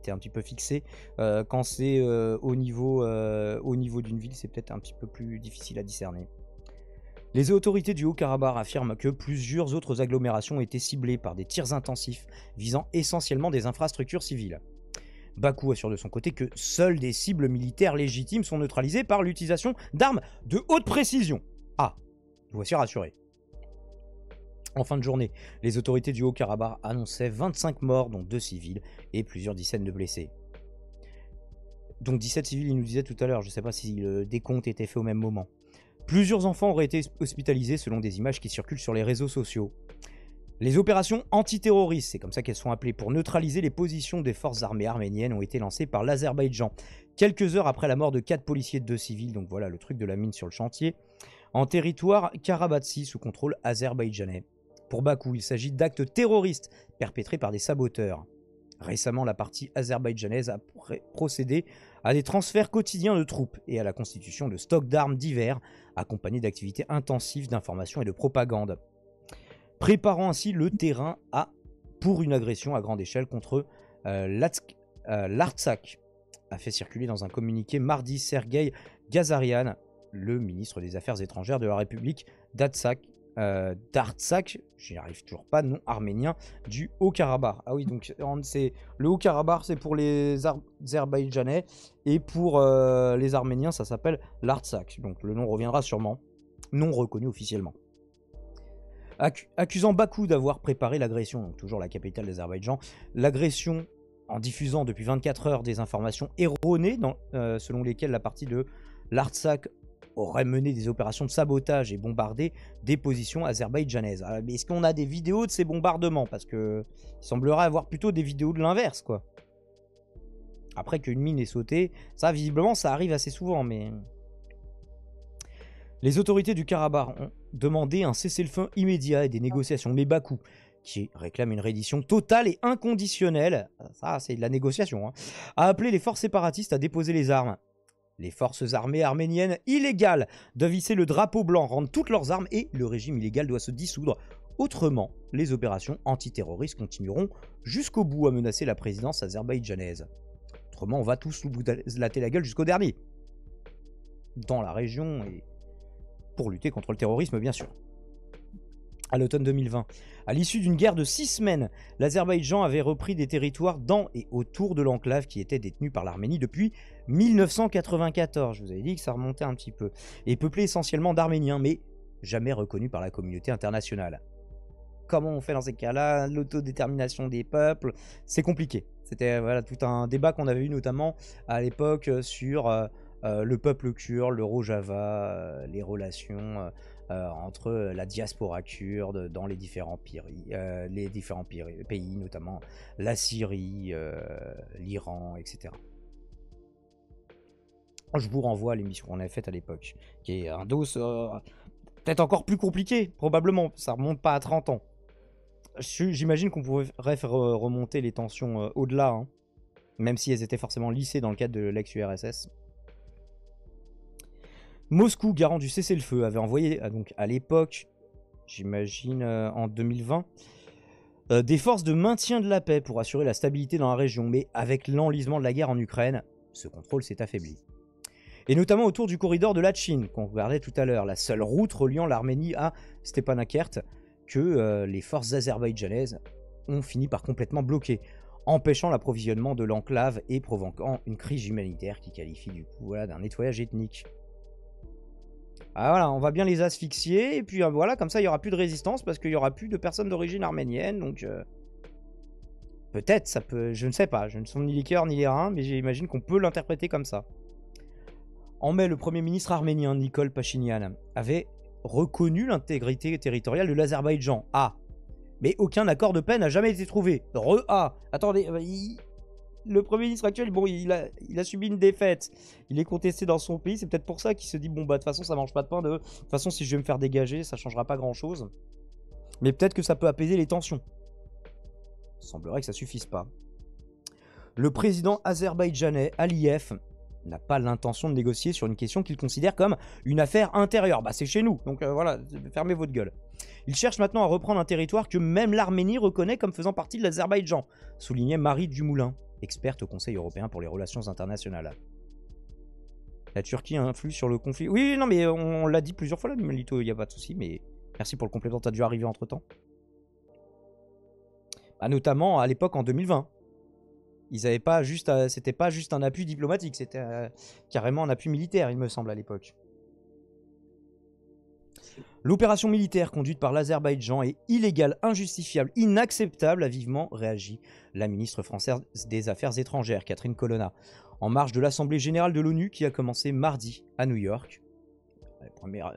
t'es un petit peu fixé. Quand c'est au niveau d'une ville, c'est peut-être un petit peu plus difficile à discerner. Les autorités du Haut-Karabakh affirment que plusieurs autres agglomérations ont été ciblées par des tirs intensifs visant essentiellement des infrastructures civiles. Bakou assure de son côté que seules des cibles militaires légitimes sont neutralisées par l'utilisation d'armes de haute précision. Ah, voici rassuré. En fin de journée, les autorités du Haut-Karabakh annonçaient 25 morts, dont 2 civils, et plusieurs dizaines de blessés. Donc 17 civils, il nous disait tout à l'heure, je ne sais pas si le décompte était fait au même moment. Plusieurs enfants auraient été hospitalisés selon des images qui circulent sur les réseaux sociaux. Les opérations antiterroristes, c'est comme ça qu'elles sont appelées, pour neutraliser les positions des forces armées arméniennes, ont été lancées par l'Azerbaïdjan, quelques heures après la mort de 4 policiers et de 2 civils, donc voilà le truc de la mine sur le chantier, en territoire Karabatsi sous contrôle azerbaïdjanais. Pour Bakou, il s'agit d'actes terroristes perpétrés par des saboteurs. Récemment, la partie azerbaïdjanaise a procédé à des transferts quotidiens de troupes et à la constitution de stocks d'armes divers, accompagnés d'activités intensives d'information et de propagande, préparant ainsi le terrain pour une agression à grande échelle contre l'Artsakh, a fait circuler dans un communiqué mardi Sergueï Gazarian, le ministre des Affaires étrangères de la République d'Artsakh, j'y arrive toujours pas, nom arménien du Haut-Karabakh. Ah oui, donc le Haut-Karabakh, c'est pour les Azerbaïdjanais, et pour les Arméniens, ça s'appelle l'Artsakh. Donc le nom reviendra sûrement, non reconnu officiellement. Accusant Bakou d'avoir préparé l'agression, donc toujours la capitale d'Azerbaïdjan, l'agression en diffusant depuis 24 heures des informations erronées selon lesquelles la partie de l'Artsakh aurait mené des opérations de sabotage et bombardé des positions azerbaïdjanaises. Alors, mais est-ce qu'on a des vidéos de ces bombardements? Parce que il semblerait avoir plutôt des vidéos de l'inverse, quoi. Après qu'une mine ait sauté, ça visiblement ça arrive assez souvent, mais... Les autorités du Karabakh ont demandé un cessez-le-feu immédiat et des négociations, mais Bakou, qui réclame une reddition totale et inconditionnelle, ça c'est de la négociation, hein, a appelé les forces séparatistes à déposer les armes. Les forces armées arméniennes illégales doivent hisser le drapeau blanc, rendre toutes leurs armes et le régime illégal doit se dissoudre Autrement, les opérations antiterroristes continueront jusqu'au bout à menacer la présidence azerbaïdjanaise. Autrement, on va tous nous latter la gueule jusqu'au dernier. Dans la région et pour lutter contre le terrorisme, bien sûr. À l'automne 2020, à l'issue d'une guerre de 6 semaines, l'Azerbaïdjan avait repris des territoires dans et autour de l'enclave qui était détenue par l'Arménie depuis 1994. Je vous avais dit que ça remontait un petit peu. Et peuplé essentiellement d'Arméniens, mais jamais reconnu par la communauté internationale. Comment on fait dans ces cas-là? L'autodétermination des peuples, c'est compliqué. C'était voilà, tout un débat qu'on avait eu notamment à l'époque sur le peuple kurde, le Rojava, les relations entre la diaspora kurde dans les différents pays, notamment la Syrie, l'Iran, etc. Je vous renvoie à l'émission qu'on avait faite à l'époque, qui est un dos peut-être encore plus compliqué, probablement, ça remonte pas à 30 ans. J'imagine qu'on pourrait faire remonter les tensions au-delà, hein, même si elles étaient forcément lissées dans le cadre de l'ex-URSS. Moscou, garant du cessez-le-feu, avait envoyé donc à l'époque, j'imagine en 2020, des forces de maintien de la paix pour assurer la stabilité dans la région, mais avec l'enlisement de la guerre en Ukraine, ce contrôle s'est affaibli. Et notamment autour du corridor de Latchine, qu'on regardait tout à l'heure, la seule route reliant l'Arménie à Stepanakert, que les forces azerbaïdjanaises ont fini par complètement bloquer, empêchant l'approvisionnement de l'enclave et provoquant une crise humanitaire qui qualifie du coup voilà, d'un nettoyage ethnique. Ah voilà, on va bien les asphyxier, et puis voilà, comme ça il n'y aura plus de résistance, parce qu'il n'y aura plus de personnes d'origine arménienne, donc... peut-être, ça peut... je ne sais pas, je ne sens ni les cœurs ni les reins, mais j'imagine qu'on peut l'interpréter comme ça. En mai, le premier ministre arménien, Nikol Pachinian, avait reconnu l'intégrité territoriale de l'Azerbaïdjan. Ah, mais aucun accord de paix n'a jamais été trouvé. Attendez, le premier ministre actuel, bon, il a subi une défaite. Il est contesté dans son pays, c'est peut-être pour ça qu'il se dit, bon bah de toute façon ça mange pas de pain, de toute façon si je vais me faire dégager, ça changera pas grand-chose. Mais peut-être que ça peut apaiser les tensions. Il semblerait que ça suffise pas. Le président azerbaïdjanais, Aliyev, n'a pas l'intention de négocier sur une question qu'il considère comme une affaire intérieure. Bah c'est chez nous, donc voilà, fermez votre gueule. Il cherche maintenant à reprendre un territoire que même l'Arménie reconnaît comme faisant partie de l'Azerbaïdjan, soulignait Marie Dumoulin, experte au Conseil européen pour les relations internationales. La Turquie influe sur le conflit. Oui, non, mais on l'a dit plusieurs fois là, Melito, il n'y a pas de souci, mais merci pour le complément, t'as dû arriver entre temps. Bah, notamment à l'époque en 2020. Ils avaient pas juste, c'était pas juste un appui diplomatique, c'était carrément un appui militaire, il me semble, à l'époque. L'opération militaire conduite par l'Azerbaïdjan est illégale, injustifiable, inacceptable, a vivement réagi la ministre française des Affaires étrangères, Catherine Colonna, en marge de l'Assemblée générale de l'ONU qui a commencé mardi à New York. Les premières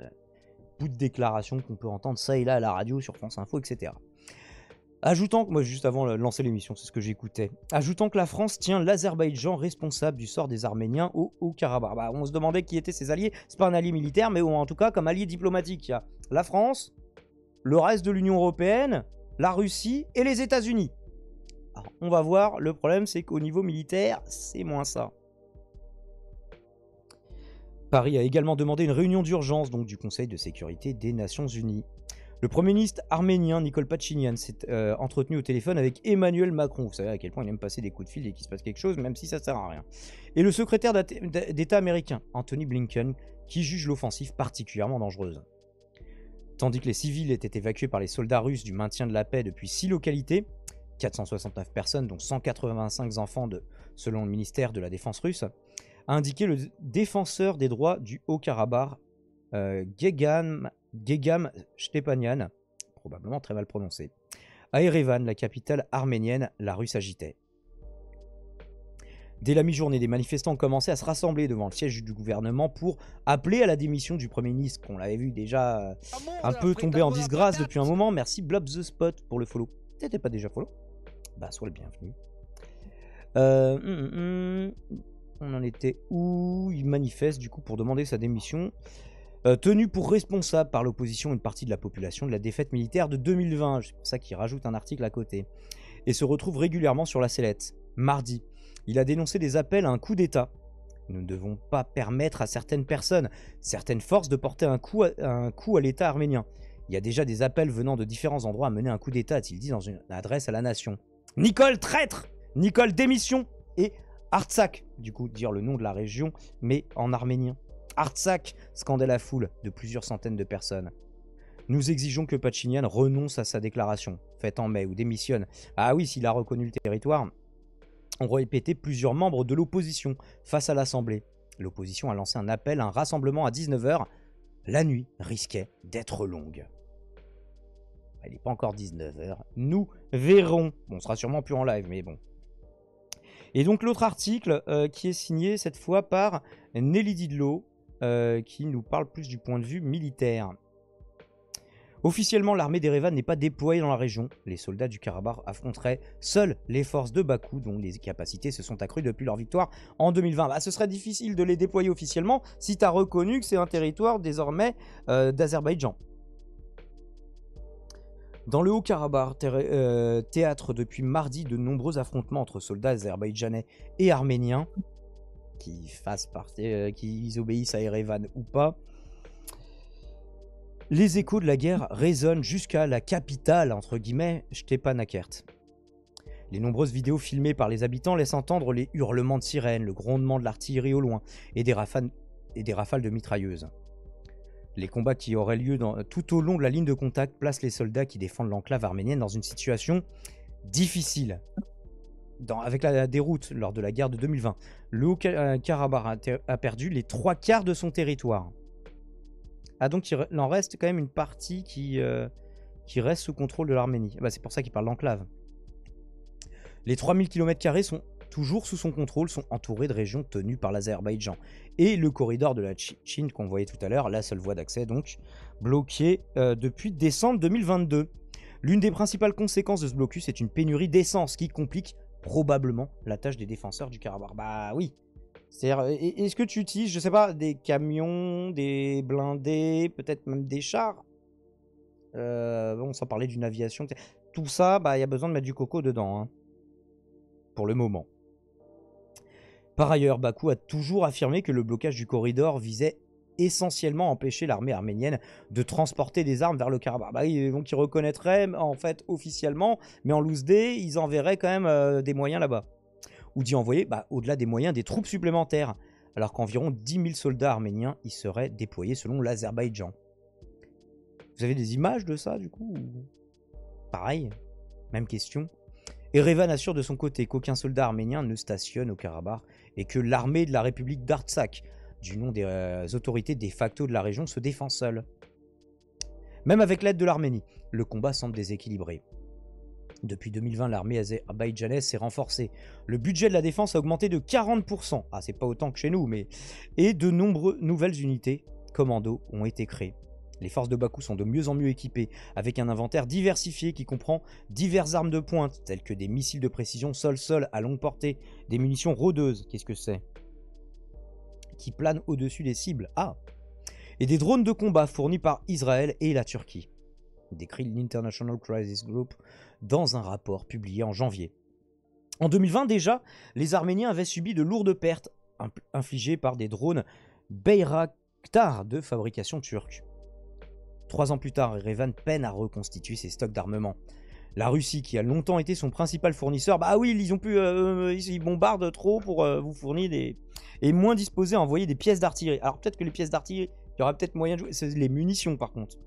bouts de déclaration qu'on peut entendre ça et là à la radio, sur France Info, etc. Ajoutant, moi juste avant de lancer l'émission, c'est ce que j'écoutais, ajoutant que la France tient l'Azerbaïdjan responsable du sort des Arméniens au Haut-Karabakh. Bah, on se demandait qui étaient ses alliés, c'est pas un allié militaire, mais en tout cas comme allié diplomatique. Il y a la France, le reste de l'Union Européenne, la Russie et les États-Unis. Alors, on va voir, le problème c'est qu'au niveau militaire, c'est moins ça. Paris a également demandé une réunion d'urgence donc du Conseil de sécurité des Nations Unies. Le Premier ministre arménien Nikol Pachinian s'est entretenu au téléphone avec Emmanuel Macron. Vous savez à quel point il aime passer des coups de fil dès qu'il se passe quelque chose, même si ça sert à rien. Et le secrétaire d'État américain, Anthony Blinken, qui juge l'offensive particulièrement dangereuse. Tandis que les civils étaient évacués par les soldats russes du maintien de la paix depuis 6 localités, 469 personnes, dont 185 enfants selon le ministère de la Défense russe, a indiqué le défenseur des droits du Haut-Karabakh, Gegam Stepanyan, probablement très mal prononcé. À Erevan, la capitale arménienne, la rue s'agitait. Dès la mi-journée, des manifestants ont commencé à se rassembler devant le siège du gouvernement pour appeler à la démission du Premier ministre, qu'on l'avait vu déjà un peu tomber en disgrâce depuis un moment. Merci Blob the Spot pour le follow. T'étais pas déjà follow? Bah, sois le bienvenu. On en était où? Il manifeste du coup pour demander sa démission. Tenu pour responsable par l'opposition une partie de la population de la défaite militaire de 2020. C'est pour ça qu'il rajoute un article à côté. Et se retrouve régulièrement sur la sellette. Mardi, il a dénoncé des appels à un coup d'État. Nous ne devons pas permettre à certaines personnes, certaines forces de porter un coup à l'État arménien. Il y a déjà des appels venant de différents endroits à mener un coup d'État, a-t-il dit dans une adresse à la nation. Nicole, traître! Nicole, démission! Et Artsakh, du coup, dire le nom de la région, mais en arménien. Artsakh, scandait la foule de plusieurs centaines de personnes. Nous exigeons que Pachinian renonce à sa déclaration, faite en mai, ou démissionne. Ah oui, s'il a reconnu le territoire, ont répété plusieurs membres de l'opposition face à l'Assemblée. L'opposition a lancé un appel à un rassemblement à 19 h. La nuit risquait d'être longue. Il n'est pas encore 19 h. Nous verrons. Bon, on sera sûrement plus en live, mais bon. Et donc l'autre article qui est signé cette fois par Nelly Didlot, qui nous parle plus du point de vue militaire. Officiellement, l'armée d'Erevan n'est pas déployée dans la région. Les soldats du Karabakh affronteraient seuls les forces de Bakou, dont les capacités se sont accrues depuis leur victoire en 2020. Bah, ce serait difficile de les déployer officiellement si tu as reconnu que c'est un territoire désormais d'Azerbaïdjan. Dans le Haut-Karabakh, théâtre depuis mardi de nombreux affrontements entre soldats azerbaïdjanais et arméniens, qu'ils obéissent à Erevan ou pas. Les échos de la guerre résonnent jusqu'à la capitale, entre guillemets, Stepanakert. Les nombreuses vidéos filmées par les habitants laissent entendre les hurlements de sirènes, le grondement de l'artillerie au loin et des rafales de mitrailleuses. Les combats qui auraient lieu tout au long de la ligne de contact placent les soldats qui défendent l'enclave arménienne dans une situation difficile. Avec la déroute lors de la guerre de 2020, le Haut-Karabakh a perdu les 3/4 de son territoire. Ah, donc il en reste quand même une partie qui reste sous contrôle de l'Arménie. Bah, c'est pour ça qu'il parle d'enclave. Les 3000 km² sont toujours sous son contrôle, sont entourés de régions tenues par l'Azerbaïdjan. Et le corridor de la Chine qu'on voyait tout à l'heure, la seule voie d'accès donc, bloqué depuis décembre 2022. L'une des principales conséquences de ce blocus est une pénurie d'essence qui complique probablement la tâche des défenseurs du Karabakh. Bah oui. C'est-à-dire, est-ce que tu utilises, je sais pas, des camions, des blindés, peut-être même des chars bon, sans parler d'une aviation. Tout ça, bah, y a besoin de mettre du coco dedans, hein, pour le moment. Par ailleurs, Bakou a toujours affirmé que le blocage du corridor visait essentiellement à empêcher l'armée arménienne de transporter des armes vers le Karabakh. Bah, donc ils reconnaîtraient, en fait, officiellement, mais en loose day, ils enverraient quand même des moyens là-bas. Ou d'y envoyer, au-delà des moyens, des troupes supplémentaires, alors qu'environ 10 000 soldats arméniens y seraient déployés selon l'Azerbaïdjan. Vous avez des images de ça, du coup? Pareil, même question. Erevan assure de son côté qu'aucun soldat arménien ne stationne au Karabakh et que l'armée de la République d'Artsakh, du nom des autorités de facto de la région, se défend seule. Même avec l'aide de l'Arménie, le combat semble déséquilibré. Depuis 2020, l'armée azerbaïdjanaise s'est renforcée. Le budget de la défense a augmenté de 40%. Ah, c'est pas autant que chez nous, mais... Et de nombreuses nouvelles unités commando ont été créées. Les forces de Bakou sont de mieux en mieux équipées, avec un inventaire diversifié qui comprend diverses armes de pointe, telles que des missiles de précision sol-sol à longue portée, des munitions rôdeuses, qu'est-ce que c'est? Qui planent au-dessus des cibles, ah! Et des drones de combat fournis par Israël et la Turquie, décrit l'International Crisis Group dans un rapport publié en janvier. En 2020 déjà, les Arméniens avaient subi de lourdes pertes infligées par des drones Bayraktar de fabrication turque. 3 ans plus tard, Erevan peine à reconstituer ses stocks d'armement. La Russie, qui a longtemps été son principal fournisseur, bah oui, ils bombardent trop pour vous fournir des... Et moins disposés à envoyer des pièces d'artillerie. Alors peut-être que les pièces d'artillerie, il y aura peut-être moyen de jouer, c'est les munitions par contre.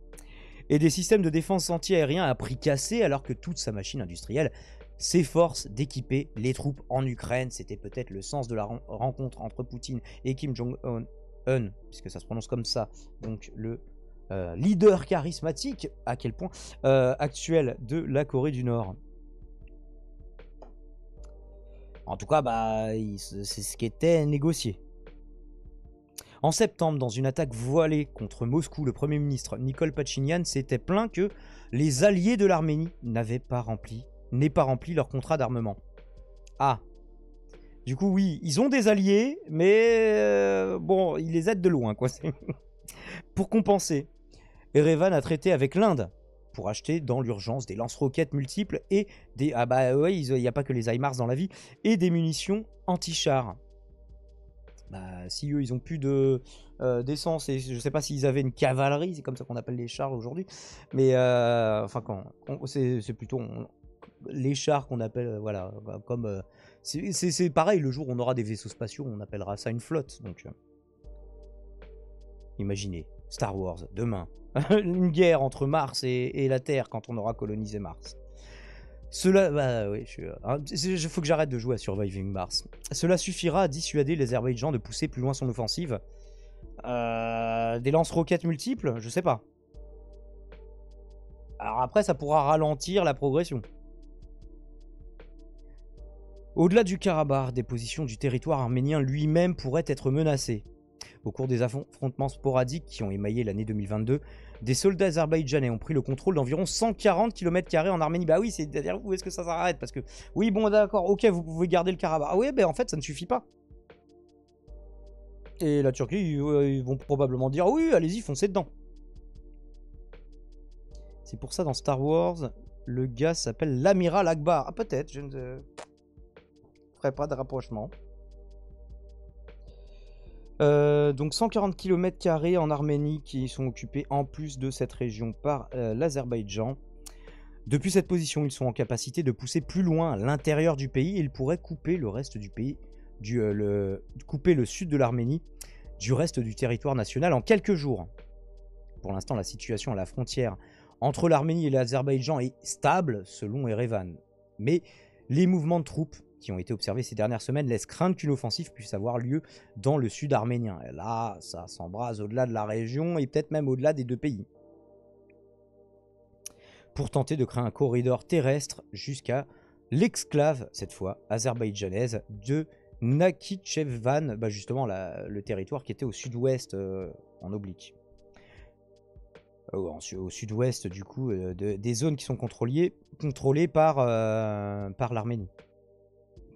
Et des systèmes de défense anti-aérien à prix cassé, alors que toute sa machine industrielle s'efforce d'équiper les troupes en Ukraine. C'était peut-être le sens de la rencontre entre Poutine et Kim Jong-un, puisque ça se prononce comme ça, donc le leader charismatique, à quel point, actuel de la Corée du Nord. En tout cas, c'est ce qui était négocié. En septembre, dans une attaque voilée contre Moscou, le Premier ministre Nikol Pachinian s'était plaint que les alliés de l'Arménie n'aient pas rempli leur contrat d'armement. Ah, du coup oui, ils ont des alliés, mais bon, ils les aident de loin, quoi. Pour compenser, Erevan a traité avec l'Inde pour acheter dans l'urgence des lance-roquettes multiples et des... il n'y a pas que les HIMARS dans la vie, et des munitions anti-chars. Bah, si eux, ils ont plus de d'essence, et je sais pas s'ils avaient une cavalerie, c'est comme ça qu'on appelle les chars aujourd'hui. Mais enfin, c'est plutôt les chars qu'on appelle, voilà, comme c'est pareil. Le jour où on aura des vaisseaux spatiaux, on appellera ça une flotte. Donc, imaginez Star Wars demain, une guerre entre Mars et la Terre quand on aura colonisé Mars. Cela, bah oui, il faut que j'arrête de jouer à Surviving Mars. Cela suffira à dissuader l'Azerbaïdjan de pousser plus loin son offensive. Des lance-roquettes multiples, je sais pas. Alors après, ça pourra ralentir la progression. Au-delà du Karabakh, des positions du territoire arménien lui-même pourraient être menacées. Au cours des affrontements sporadiques qui ont émaillé l'année 2022, des soldats azerbaïdjanais ont pris le contrôle d'environ 140 km² en Arménie. Bah oui, c'est-à-dire où est-ce que ça s'arrête? Parce que, oui, bon, d'accord, ok, vous pouvez garder le Karabakh. Ah oui, ben en fait, ça ne suffit pas. Et la Turquie, ils vont probablement dire, oui, allez-y, foncez dedans. C'est pour ça, dans Star Wars, le gars s'appelle l'amiral Akbar. Ah, peut-être, je ne ferai pas de rapprochement. Donc 140 km² en Arménie qui sont occupés en plus de cette région par l'Azerbaïdjan. Depuis cette position, ils sont en capacité de pousser plus loin à l'intérieur du pays et ils pourraient couper le reste du pays, couper le sud de l'Arménie du reste du territoire national en quelques jours. Pour l'instant, la situation à la frontière entre l'Arménie et l'Azerbaïdjan est stable selon Erevan. Mais les mouvements de troupes qui ont été observés ces dernières semaines laissent craindre qu'une offensive puisse avoir lieu dans le sud arménien. Et là, ça s'embrase au-delà de la région et peut-être même au-delà des deux pays. Pour tenter de créer un corridor terrestre jusqu'à l'exclave, cette fois azerbaïdjanaise, de Nakhichevan, bah justement le territoire qui était au sud-ouest en oblique. Au sud-ouest du coup, des zones qui sont contrôlées par l'Arménie.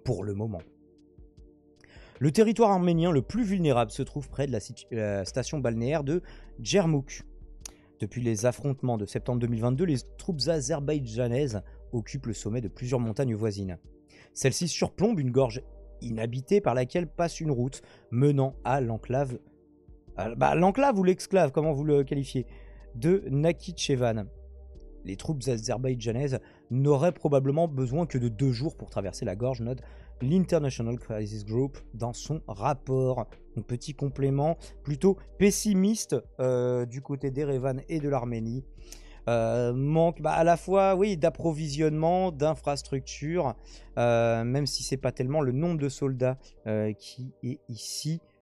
Pour le moment. Le territoire arménien le plus vulnérable se trouve près de la station balnéaire de Djermouk. Depuis les affrontements de septembre 2022, les troupes azerbaïdjanaises occupent le sommet de plusieurs montagnes voisines. Celles-ci surplombent une gorge inhabitée par laquelle passe une route menant à l'enclave... l'enclave ou l'exclave, comment vous le qualifiez, de Nakhichevan. Les troupes azerbaïdjanaises n'auraient probablement besoin que de 2 jours pour traverser la gorge, note l'International Crisis Group dans son rapport. Un petit complément plutôt pessimiste du côté d'Erevan et de l'Arménie. Manque à la fois d'approvisionnement, d'infrastructures, même si c'est pas tellement le nombre de soldats qui est ici